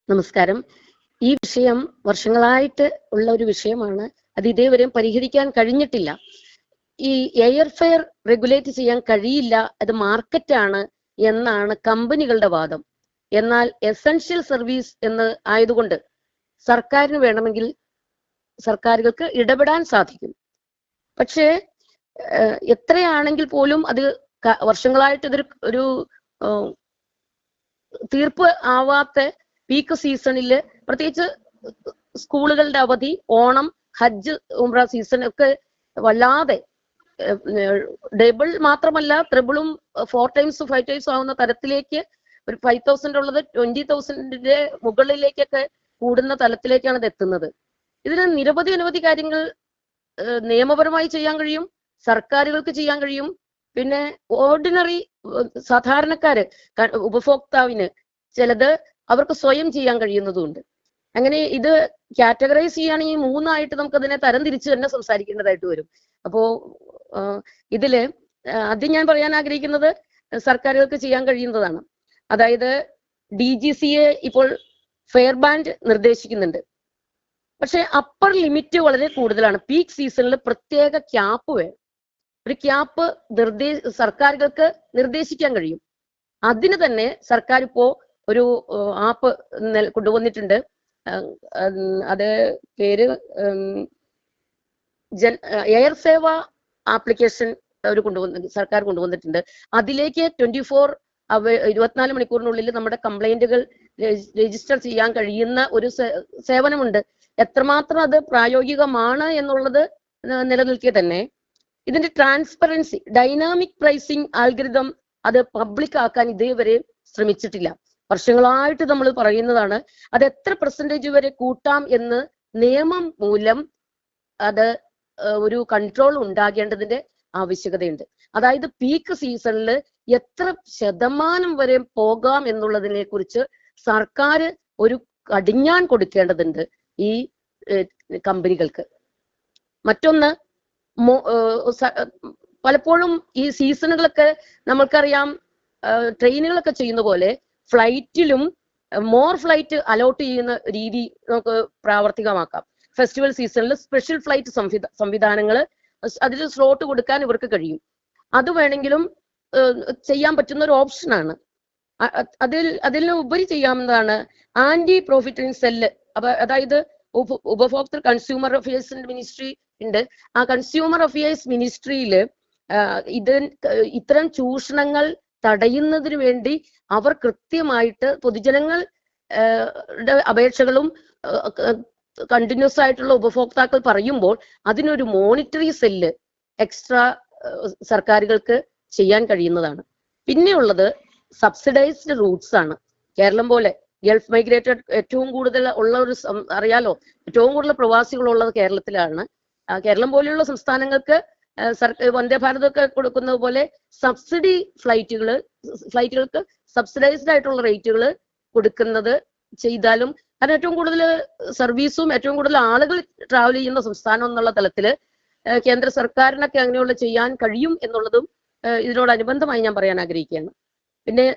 നമസ്കാരം. ഈ വിഷയം വർഷങ്ങളായിട്ട് ഉള്ള ഒരു വിഷയമാണ്. അത് ഇതേവരെയും പരിഹരിക്കാൻ കഴിഞ്ഞിട്ടില്ല. ഈ എയർ ഫെയർ റെഗുലേറ്റ് ചെയ്യാൻ കഴിയില്ല, അത് മാർക്കറ്റാണ് എന്നാണ് കമ്പനികളുടെ വാദം. എന്നാൽ എസൻഷ്യൽ സർവീസ് എന്ന് ആയതുകൊണ്ട് സർക്കാരിന് വേണമെങ്കിൽ സർക്കാരുകൾക്ക് ഇടപെടാൻ സാധിക്കും. പക്ഷേ എത്രയാണെങ്കിൽ പോലും അത് വർഷങ്ങളായിട്ട് ഇതൊരു ഒരു തീർപ്പ് ആവാത്ത പീക്ക് സീസണിൽ, പ്രത്യേകിച്ച് സ്കൂളുകളുടെ അവധി, ഓണം, ഹജ്ജ്, ഉംറ സീസൺ ഒക്കെ വല്ലാതെ ഡബിൾ മാത്രമല്ല ട്രിബിളും 4 times 5 times ആവുന്ന തരത്തിലേക്ക്, ഒരു 5,000 ഉള്ളത് 20,000 മുകളിലേക്കൊക്കെ കൂടുന്ന തലത്തിലേക്കാണ് ഇത് എത്തുന്നത്. ഇതിന് നിരവധി കാര്യങ്ങൾ നിയമപരമായി ചെയ്യാൻ കഴിയും, സർക്കാരുകൾക്ക് ചെയ്യാൻ കഴിയും. പിന്നെ ഓർഡിനറി സാധാരണക്കാര്, ഉപഭോക്താവിന് ചിലത് അവർക്ക് സ്വയം ചെയ്യാൻ കഴിയുന്നതുണ്ട്. അങ്ങനെ ഇത് കാറ്റഗറൈസ് ചെയ്യുകയാണെങ്കിൽ 3ആയിട്ട് നമുക്ക് അതിനെ തരംതിരിച്ച് തന്നെ സംസാരിക്കേണ്ടതായിട്ട് വരും. അപ്പോ ഇതില് ആദ്യം ഞാൻ പറയാൻ ആഗ്രഹിക്കുന്നത് സർക്കാരുകൾക്ക് ചെയ്യാൻ കഴിയുന്നതാണ്. അതായത് DGCA ഇപ്പോൾ ഫെയർ ബാൻഡ് നിർദ്ദേശിക്കുന്നുണ്ട്. പക്ഷെ അപ്പർ ലിമിറ്റ് വളരെ കൂടുതലാണ്. പീക്ക് സീസണിൽ പ്രത്യേക ക്യാപ്പ് വേണം. ഒരു ക്യാപ്പ് സർക്കാരുകൾക്ക് നിർദ്ദേശിക്കാൻ കഴിയും. അതിന് തന്നെ സർക്കാർ ഇപ്പോ ഒരു ആപ്പ് കൊണ്ടുവന്നിട്ടുണ്ട്. അത് പേര് എയർ സേവ ആപ്ലിക്കേഷൻ സർക്കാർ കൊണ്ടുവന്നിട്ടുണ്ട്. അതിലേക്ക് 24 മണിക്കൂറിനുള്ളിൽ നമ്മുടെ കംപ്ലൈന്റുകൾ രജിസ്റ്റർ ചെയ്യാൻ കഴിയുന്ന ഒരു സേവനമുണ്ട്. എത്രമാത്രം അത് പ്രായോഗികമാണ് എന്നുള്ളത് നിലനിൽക്കെ തന്നെ ഇതിന്റെ ട്രാൻസ്പെറൻസി, ഡൈനാമിക് പ്രൈസിങ് ആൽഗരിതം അത് പബ്ലിക് ആക്കാൻ ഇതേവരെ ശ്രമിച്ചിട്ടില്ല. വർഷങ്ങളായിട്ട് നമ്മൾ പറയുന്നതാണ്. അത് എത്ര % വരെ കൂട്ടാം എന്ന് നിയമം മൂലം അത് ഒരു കൺട്രോൾ ഉണ്ടാകേണ്ടതിന്റെ ആവശ്യകതയുണ്ട്. അതായത് പീക്ക് സീസണിൽ എത്ര ശതമാനം വരെ പോകാം എന്നുള്ളതിനെ കുറിച്ച് സർക്കാർ ഒരു കടിഞ്ഞാൺ കൊടുക്കേണ്ടതുണ്ട് ഈ കമ്പനികൾക്ക്. മറ്റൊന്ന്, പലപ്പോഴും ഈ സീസണുകളൊക്കെ നമ്മൾക്കറിയാം, ട്രെയിനുകളൊക്കെ ചെയ്യുന്ന പോലെ ഫ്ലൈറ്റിലും മോർ ഫ്ലൈറ്റ് അലോട്ട് ചെയ്യുന്ന രീതി നമുക്ക് പ്രാവർത്തികമാക്കാം. ഫെസ്റ്റിവൽ സീസണിൽ സ്പെഷ്യൽ ഫ്ലൈറ്റ് സംവിധാനങ്ങൾ, അതിൽ സ്ലോട്ട് കൊടുക്കാൻ ഇവർക്ക് കഴിയും. അത് വേണമെങ്കിലും ചെയ്യാൻ പറ്റുന്ന ഒരു ഓപ്ഷനാണ്. അതിൽ ഉപരി ചെയ്യാവുന്നതാണ് ആന്റി പ്രോഫിറ്ററിംഗ് സെല്ല്. അതായത് ഉപഭോക്തൃ കൺസ്യൂമർ അഫയേഴ്സിന്റെ മിനിസ്ട്രി ഉണ്ട്. ആ കൺസ്യൂമർ അഫയേഴ്സ് മിനിസ്ട്രിയിൽ ഇത്തരം ചൂഷണങ്ങൾ തടയുന്നതിന് വേണ്ടി അവർ കൃത്യമായിട്ട് പൊതുജനങ്ങളുടെ അപേക്ഷകളും കണ്ടിന്യൂസ് ആയിട്ടുള്ള ഉപഭോക്താക്കൾ പറയുമ്പോൾ അതിനൊരു മോണിറ്ററി സെല്ല് എക്സ്ട്രാ സർക്കാരുകൾക്ക് ചെയ്യാൻ കഴിയുന്നതാണ്. പിന്നെയുള്ളത് സബ്സിഡൈസ്ഡ് റൂട്ട്സ് ആണ്. കേരളം പോലെ ഗൾഫ് മൈഗ്രേറ്റഡ് ഏറ്റവും കൂടുതൽ ഉള്ള ഒരു അറിയാലോ, ഏറ്റവും കൂടുതൽ പ്രവാസികളുള്ളത് കേരളത്തിലാണ്. കേരളം പോലെയുള്ള സംസ്ഥാനങ്ങൾക്ക് വന്ദേ ഭാരത് ഒക്കെ കൊടുക്കുന്നത് പോലെ സബ്സിഡി ഫ്ലൈറ്റുകൾക്ക് സബ്സിഡൈസ്ഡ് ആയിട്ടുള്ള റേറ്റുകൾ കൊടുക്കുന്നത് ചെയ്താലും, കാരണം ഏറ്റവും കൂടുതൽ സർവീസും ഏറ്റവും കൂടുതൽ ആളുകൾ ട്രാവൽ ചെയ്യുന്ന സംസ്ഥാനം എന്നുള്ള തലത്തിൽ കേന്ദ്ര സർക്കാരിനൊക്കെ അങ്ങനെയുള്ള ചെയ്യാൻ കഴിയും എന്നുള്ളതും ഇതിനോടനുബന്ധമായി ഞാൻ പറയാൻ ആഗ്രഹിക്കുകയാണ്. പിന്നെ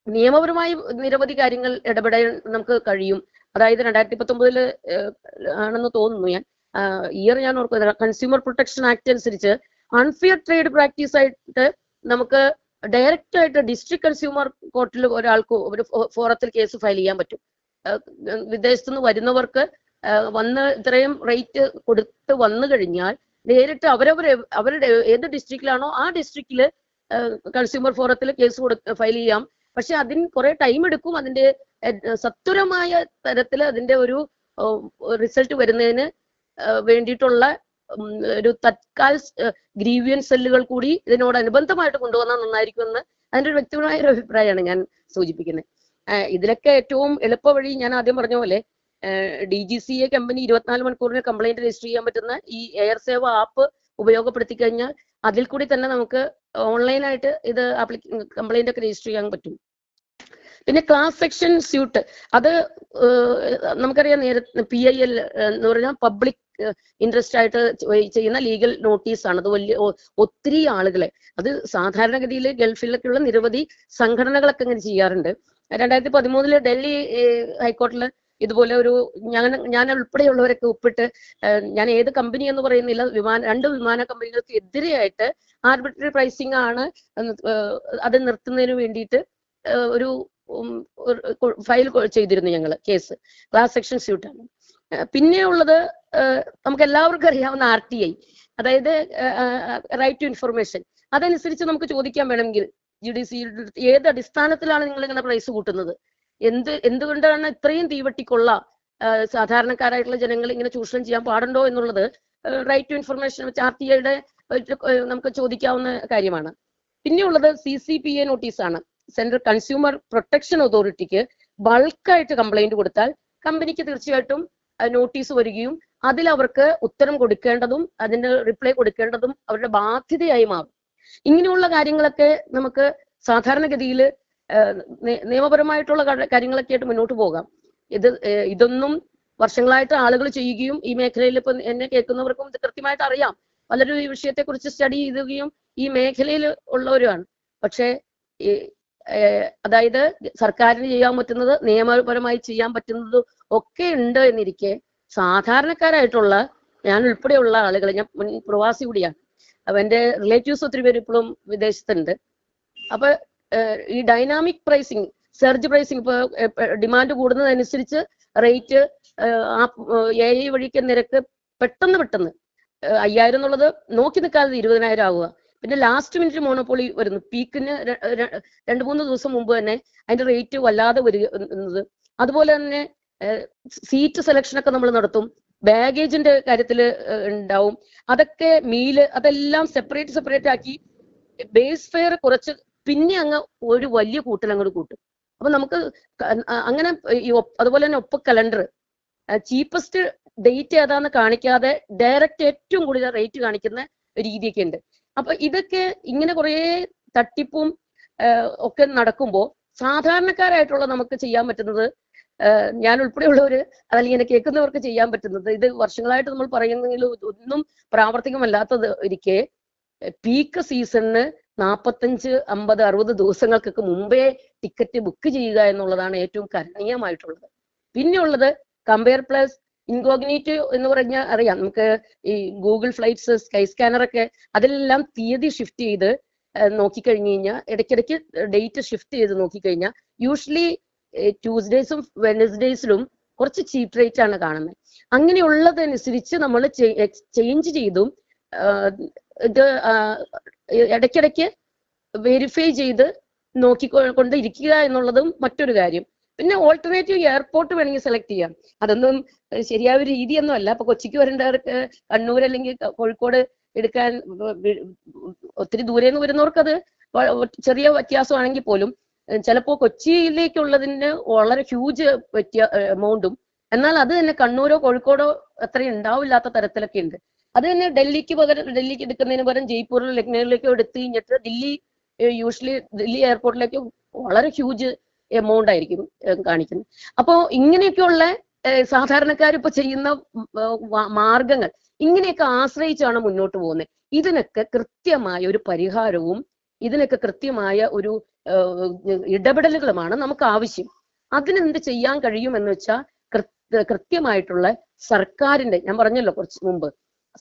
നിയമപരമായി നിരവധി കാര്യങ്ങൾ ഇടപെടാൻ നമുക്ക് കഴിയും. അതായത് 2019 ആണെന്ന് തോന്നുന്നു, ഇയർ ഞാൻ ഓർക്കുന്നത്, കൺസ്യൂമർ പ്രൊട്ടക്ഷൻ ആക്ട് അനുസരിച്ച് അൺഫെയർ ട്രേഡ് പ്രാക്ടീസ് ആയിട്ട് നമുക്ക് ഡയറക്റ്റ് ആയിട്ട് ഡിസ്ട്രിക്ട് കൺസ്യൂമർ കോർട്ടിൽ ഒരാൾക്ക് ഒരു ഫോറത്തിൽ കേസ് ഫയൽ ചെയ്യാൻ പറ്റും. വിദേശത്തുനിന്ന് വരുന്നവർക്ക് വന്ന് ഇത്രയും റേറ്റ് കൊടുത്ത് വന്നു കഴിഞ്ഞാൽ നേരിട്ട് അവരുടെ ഏത് ഡിസ്ട്രിക്റ്റിലാണോ ആ ഡിസ്ട്രിക്റ്റിൽ കൺസ്യൂമർ ഫോറത്തിൽ കേസ് ഫയൽ ചെയ്യാം. പക്ഷെ അതിന് കുറെ ടൈം എടുക്കും. അതിന്റെ സത്വരമായ തരത്തിൽ അതിന്റെ ഒരു റിസൾട്ട് വരുന്നതിന് വേണ്ടിയിട്ടുള്ള ഒരു തത്കാൽ ഗ്രീവിയൻസ് സെല്ലുകൾ കൂടി ഇതിനോടനുബന്ധമായിട്ട് കൊണ്ടുവന്നാൽ നന്നായിരിക്കുമെന്ന് അതിന്റെ ഒരു വ്യക്തിപരമായ ഒരു അഭിപ്രായമാണ് ഞാൻ സൂചിപ്പിക്കുന്നത്. ഇതിലൊക്കെ ഏറ്റവും എളുപ്പ വഴി ഞാൻ ആദ്യം പറഞ്ഞ പോലെ DGCA കമ്പനി 24 മണിക്കൂറിന് കംപ്ലൈന്റ് രജിസ്റ്റർ ചെയ്യാൻ പറ്റുന്ന ഈ എയർ സേവ ആപ്പ് ഉപയോഗപ്പെടുത്തി കഴിഞ്ഞാൽ അതിൽ കൂടി തന്നെ നമുക്ക് ഓൺലൈനായിട്ട് ഇത് കംപ്ലൈന്റ് ഒക്കെ രജിസ്റ്റർ ചെയ്യാൻ പറ്റും. പിന്നെ ക്ലാസ് സെക്ഷൻ സ്യൂട്ട്, അത് നമുക്കറിയാം, നേരത്തെ PIL എന്ന് പറഞ്ഞാൽ പബ്ലിക് ഇൻട്രസ്റ്റ് ആയിട്ട് ചെയ്യുന്ന ലീഗൽ നോട്ടീസ് ആണ്. അത് ഒത്തിരി ആളുകളെ, അത് സാധാരണഗതിയിൽ ഗൾഫിലൊക്കെയുള്ള നിരവധി സംഘടനകളൊക്കെ ഇങ്ങനെ ചെയ്യാറുണ്ട്. 2013 ഡൽഹി ഹൈക്കോടതിയിൽ ഇതുപോലെ ഒരു ഞാൻ ഉൾപ്പെടെയുള്ളവരൊക്കെ ഒപ്പിട്ട്, ഞാൻ ഏത് കമ്പനി എന്ന് പറയുന്നില്ല, 2 വിമാന കമ്പനികൾക്ക് എതിരെയായിട്ട് ആർബിട്രറി പ്രൈസിംഗ് ആണ് അത് നിർത്തുന്നതിന് വേണ്ടിയിട്ട് ഒരു ഫയൽ ചെയ്തിരുന്നു ഞങ്ങൾ. കേസ് ക്ലാസ് സെക്ഷൻ സ്യൂട്ടാണ്. പിന്നെ ഉള്ളത് നമുക്ക് എല്ലാവർക്കും അറിയാവുന്ന RTI, അതായത് റൈറ്റ് ടു ഇൻഫർമേഷൻ. അതനുസരിച്ച് നമുക്ക് ചോദിക്കാൻ വേണമെങ്കിൽ ജുഡീഷ്യൽ ഏത് അടിസ്ഥാനത്തിലാണ് നിങ്ങൾ ഇങ്ങനെ പ്രൈസ് കൂട്ടുന്നത്, എന്തുകൊണ്ടാണ് ഇത്രയും തീവട്ടിക്കൊള്ള സാധാരണക്കാരായിട്ടുള്ള ജനങ്ങൾ ഇങ്ങനെ ചൂഷണം ചെയ്യാൻ പാടുണ്ടോ എന്നുള്ളത് റൈറ്റ് ടു ഇൻഫർമേഷൻ വെച്ച് RTIയുടെ നമുക്ക് ചോദിക്കാവുന്ന കാര്യമാണ്. പിന്നെയുള്ളത് CCPA നോട്ടീസാണ്. സെൻട്രൽ കൺസ്യൂമർ പ്രൊട്ടക്ഷൻ അതോറിറ്റിക്ക് ബൾക്കായിട്ട് കംപ്ലൈന്റ് കൊടുത്താൽ കമ്പനിക്ക് തീർച്ചയായിട്ടും നോട്ടീസ് വരികയും അതിൽ അവർക്ക് ഉത്തരം കൊടുക്കേണ്ടതും അതിന്റെ റിപ്ലൈ കൊടുക്കേണ്ടതും അവരുടെ ബാധ്യതയായി മാറും. ഇങ്ങനെയുള്ള കാര്യങ്ങളൊക്കെ നമുക്ക് സാധാരണഗതിയിൽ നിയമപരമായിട്ടുള്ള കാര്യങ്ങളൊക്കെ ആയിട്ട് മുന്നോട്ട് പോകാം. ഇതൊന്നും വർഷങ്ങളായിട്ട് ആളുകൾ ചെയ്യുകയും ഈ മേഖലയിൽ ഇപ്പൊ എന്നെ കേൾക്കുന്നവർക്കും ഇത് കൃത്യമായിട്ട് അറിയാം. പലരും ഈ വിഷയത്തെക്കുറിച്ച് സ്റ്റഡി ചെയ്യുകയും ഈ മേഖലയിൽ ഉള്ളവരുമാണ്. പക്ഷേ അതായത് സർക്കാരിന് ചെയ്യാൻ പറ്റുന്നത്, നിയമപരമായി ചെയ്യാൻ പറ്റുന്നത് ഒക്കെ ഉണ്ട് എന്നിരിക്കെ സാധാരണക്കാരായിട്ടുള്ള ഞാൻ ഉൾപ്പെടെയുള്ള ആളുകൾ, ഞാൻ പ്രവാസി കൂടിയാണ്, അപ്പൊ എന്റെ റിലേറ്റീവ്സ് ഒത്തിരി പേര് ഇപ്പോഴും വിദേശത്തുണ്ട്. അപ്പൊ ഈ ഡൈനാമിക് പ്രൈസിങ്, സർജ് പ്രൈസിങ്, ഇപ്പൊ ഡിമാൻഡ് കൂടുന്നതനുസരിച്ച് റേറ്റ് AI വഴിക്ക് നിരക്ക് പെട്ടെന്ന് 5000 എന്നുള്ളത് നോക്കി നിൽക്കാതെ 20,000 ആവുക. പിന്നെ ലാസ്റ്റ് മിനിറ്റ് മോണോപോളി വരുന്നു. പീക്കിന് 2-3 ദിവസം മുമ്പ് തന്നെ അതിന്റെ റേറ്റ് വല്ലാതെ വരുന്നത്. അതുപോലെ തന്നെ സീറ്റ് സെലക്ഷൻ ഒക്കെ നമ്മൾ നടത്തും, ബാഗേജിന്റെ കാര്യത്തിൽ ഉണ്ടാവും. അതൊക്കെ മീല് അതെല്ലാം സെപ്പറേറ്റ് ആക്കി ബേസ് ഫെയർ കുറച്ച് പിന്നെ അങ്ങ് ഒരു വലിയ കൂട്ടൽ അങ്ങോട്ട് കൂട്ടും. അപ്പൊ നമുക്ക് അങ്ങനെ അതുപോലെ തന്നെ കലണ്ടർ ചീപ്പസ്റ്റ് ഡേറ്റ് ഏതാന്ന് കാണിക്കാതെ ഡയറക്റ്റ് ഏറ്റവും കൂടുതൽ റേറ്റ് കാണിക്കുന്ന രീതിയൊക്കെ ഉണ്ട്. അപ്പൊ ഇതൊക്കെ ഇങ്ങനെ കുറേ തട്ടിപ്പും ഒക്കെ നടക്കുമ്പോൾ സാധാരണക്കാരായിട്ടുള്ള നമുക്ക് ചെയ്യാൻ പറ്റുന്നത്, ഞാൻ ഉൾപ്പെടെയുള്ളവര് അതല്ലെങ്കിൽ ഇങ്ങനെ കേൾക്കുന്നവർക്ക് ചെയ്യാൻ പറ്റുന്നത്, ഇത് വർഷങ്ങളായിട്ട് നമ്മൾ പറയുന്നെങ്കിൽ ഒന്നും പ്രാവർത്തികമല്ലാത്തത് ഇരിക്കെ പീക്ക് സീസണിന് 45, 50, 60 ദിവസങ്ങൾക്കൊക്കെ മുമ്പേ ടിക്കറ്റ് ബുക്ക് ചെയ്യുക എന്നുള്ളതാണ് ഏറ്റവും കരണീയമായിട്ടുള്ളത്. പിന്നെയുള്ളത് കമ്പയർ പ്ലസ് ഇൻകോഗ്നീറ്റ് എന്ന് പറഞ്ഞാൽ അറിയാം നമുക്ക്, ഈ ഗൂഗിൾ ഫ്ലൈറ്റ്സ്, സ്കൈ സ്കാനർ ഒക്കെ അതിലെല്ലാം തീയതി ഷിഫ്റ്റ് ചെയ്ത് നോക്കിക്കഴിഞ്ഞു കഴിഞ്ഞാൽ, ഇടയ്ക്കിടയ്ക്ക് ഡേറ്റ് ഷിഫ്റ്റ് ചെയ്ത് നോക്കിക്കഴിഞ്ഞാൽ യൂഷ്വലി ട്യൂസ്ഡേയ്സും വെനസ്ഡേയ്സിലും കുറച്ച് ചീപ്പ് റേറ്റ് ആണ് കാണുന്നത്. അങ്ങനെയുള്ളതനുസരിച്ച് നമ്മൾ ചേഞ്ച് ചെയ്തും ഇത് ഇടയ്ക്കിടയ്ക്ക് വെരിഫൈ ചെയ്ത് നോക്കിക്കൊണ്ട് ഇരിക്കുക എന്നുള്ളതും മറ്റൊരു കാര്യം. പിന്നെ ഓൾട്ടർനേറ്റീവ് എയർപോർട്ട് വേണമെങ്കിൽ സെലക്ട് ചെയ്യാം. അതൊന്നും ശരിയായ ഒരു രീതിയൊന്നും അല്ല. അപ്പൊ കൊച്ചിക്ക് വരേണ്ടവർക്ക് കണ്ണൂർ അല്ലെങ്കിൽ കോഴിക്കോട് എടുക്കാൻ ഒത്തിരി ദൂരെ നിന്ന് വരുന്നവർക്ക് അത് ചെറിയ വ്യത്യാസമാണെങ്കിൽ പോലും ചിലപ്പോൾ കൊച്ചിയിലേക്കുള്ളതിന് വളരെ ഹ്യൂജ് എമൗണ്ടും, എന്നാൽ അത് തന്നെ കണ്ണൂരോ കോഴിക്കോടോ അത്രയും ഉണ്ടാവില്ലാത്ത തരത്തിലൊക്കെ ഉണ്ട്. അത് തന്നെ ഡൽഹിക്ക് എടുക്കുന്നതിന് പകരം ജയ്പൂരിലോ ലക്നൌവിലേക്കോ എടുത്തു കഴിഞ്ഞിട്ട് യൂഷ്വലി ദില്ലി എയർപോർട്ടിലേക്ക് വളരെ ഹ്യൂജ് എമൗണ്ട് ആയിരിക്കും കാണിക്കുന്നത്. അപ്പോൾ ഇങ്ങനെയൊക്കെയുള്ള സാധാരണക്കാർ ഇപ്പൊ ചെയ്യുന്ന മാർഗങ്ങൾ ഇങ്ങനെയൊക്കെ ആശ്രയിച്ചാണ് മുന്നോട്ട് പോകുന്നത്. ഇതിനൊക്കെ കൃത്യമായ ഒരു പരിഹാരവും ഇതിനൊക്കെ കൃത്യമായ ഒരു ഇടപെടലുകളുമാണ് നമുക്ക് ആവശ്യം. അതിനെന്ത് ചെയ്യാൻ കഴിയുമെന്ന് വെച്ചാൽ കൃത്യമായിട്ടുള്ള സർക്കാരിന്റെ, ഞാൻ പറഞ്ഞല്ലോ കുറച്ച് മുമ്പ്,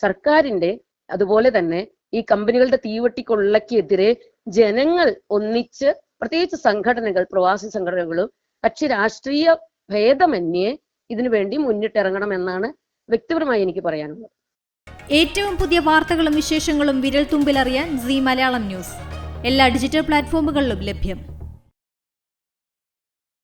സർക്കാരിന്റെ അതുപോലെ തന്നെ ഈ കമ്പനികളുടെ തീവട്ടിക്കൊള്ളക്കെതിരെ ജനങ്ങൾ ഒന്നിച്ച്, പ്രത്യേകിച്ച് സംഘടനകൾ, പ്രവാസി സംഘടനകളും കക്ഷി രാഷ്ട്രീയ ഭേദമന്യേ ഇതിനു വേണ്ടി മുന്നിട്ടിറങ്ങണമെന്നാണ് വ്യക്തിപരമായി എനിക്ക് പറയാനുള്ളത്. ഏറ്റവും പുതിയ വാർത്തകളും വിശേഷങ്ങളും വിരൽ തുമ്പിലറിയാൻ സീ മലയാളം ന്യൂസ് എല്ലാ ഡിജിറ്റൽ പ്ലാറ്റ്ഫോമുകളിലും ലഭ്യം.